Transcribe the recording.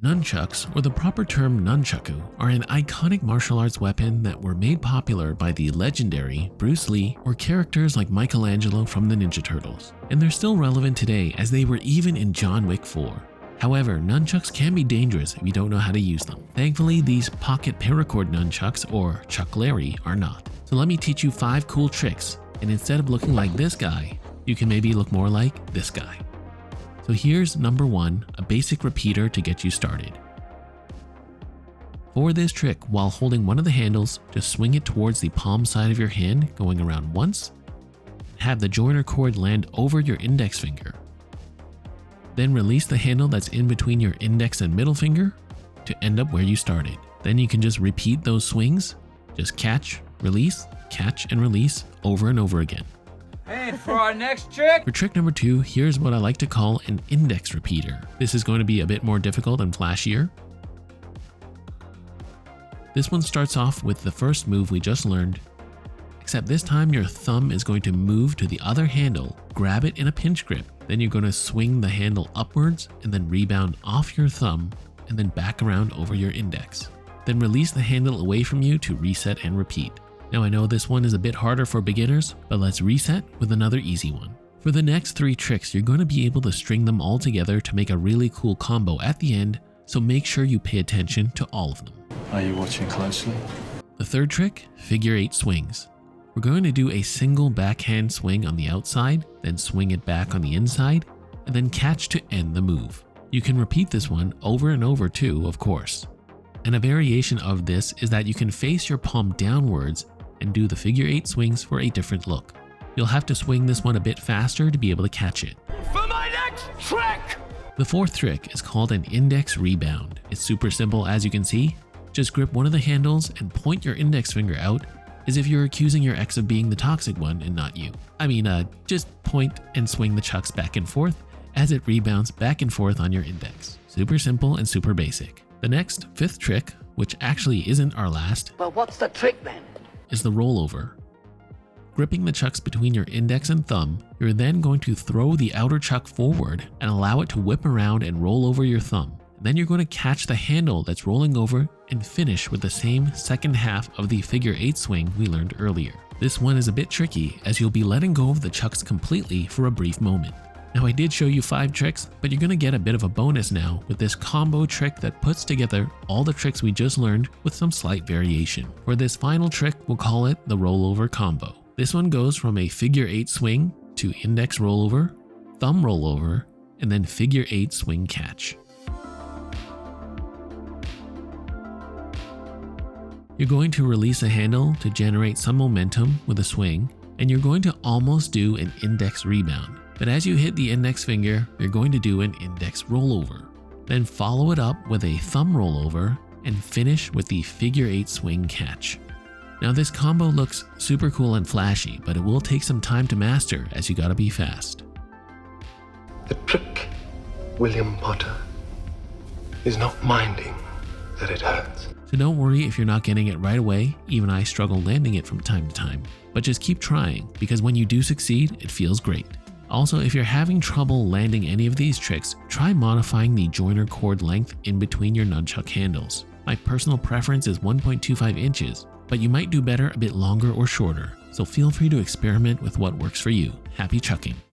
Nunchucks, or the proper term nunchaku, are an iconic martial arts weapon that were made popular by the legendary Bruce Lee or characters like Michelangelo from the Ninja Turtles. And they're still relevant today as they were even in John Wick 4. However, nunchucks can be dangerous if you don't know how to use them. Thankfully, these pocket paracord nunchucks, or Chuckleri, are not. So let me teach you 5 cool tricks, and instead of looking like this guy, you can maybe look more like this guy. So here's number 1, a basic repeater to get you started. For this trick, while holding one of the handles, just swing it towards the palm side of your hand, going around once. Have the joiner cord land over your index finger. Then release the handle that's in between your index and middle finger to end up where you started. Then you can just repeat those swings, just catch, release, catch, and release over and over again. And for our next trick, for trick number 2, here's what I like to call an index repeater. This is going to be a bit more difficult and flashier. This one starts off with the first move we just learned, except this time your thumb is going to move to the other handle, grab it in a pinch grip, then you're going to swing the handle upwards and then rebound off your thumb and then back around over your index. Then release the handle away from you to reset and repeat. Now I know this one is a bit harder for beginners, but let's reset with another easy one. For the next 3 tricks, you're going to be able to string them all together to make a really cool combo at the end, so make sure you pay attention to all of them. Are you watching closely? The third trick, figure 8 swings. We're going to do a single backhand swing on the outside, then swing it back on the inside, and then catch to end the move. You can repeat this one over and over too, of course. And a variation of this is that you can face your palm downwards and do the figure 8 swings for a different look. You'll have to swing this one a bit faster to be able to catch it. for my next trick! The fourth trick is called an index rebound. It's super simple, as you can see. Just grip one of the handles and point your index finger out as if you're accusing your ex of being the toxic one and not you. Just point and swing the chucks back and forth as it rebounds back and forth on your index. Super simple and super basic. The next, 5th trick, which actually isn't our last, But what's the trick then? is the rollover. Gripping the chucks between your index and thumb, you're then going to throw the outer chuck forward and allow it to whip around and roll over your thumb. Then you're going to catch the handle that's rolling over and finish with the same second half of the figure 8 swing we learned earlier. This one is a bit tricky as you'll be letting go of the chucks completely for a brief moment. Now I did show you 5 tricks, but you're going to get a bit of a bonus now with this combo trick that puts together all the tricks we just learned with some slight variation. For this final trick, we'll call it the rollover combo. This one goes from a figure 8 swing to index rollover, thumb rollover, and then figure 8 swing catch. You're going to release a handle to generate some momentum with a swing, and you're going to almost do an index rebound. But as you hit the index finger, you're going to do an index rollover. Then follow it up with a thumb rollover and finish with the figure 8 swing catch. Now this combo looks super cool and flashy, but it will take some time to master as you gotta be fast. The trick, William Potter, is not minding that it hurts. So don't worry if you're not getting it right away. Even I struggle landing it from time to time. But just keep trying, because when you do succeed, it feels great. Also, if you're having trouble landing any of these tricks, try modifying the joiner cord length in between your nunchuck handles. My personal preference is 1.25 inches, but you might do better a bit longer or shorter, so feel free to experiment with what works for you. Happy chucking!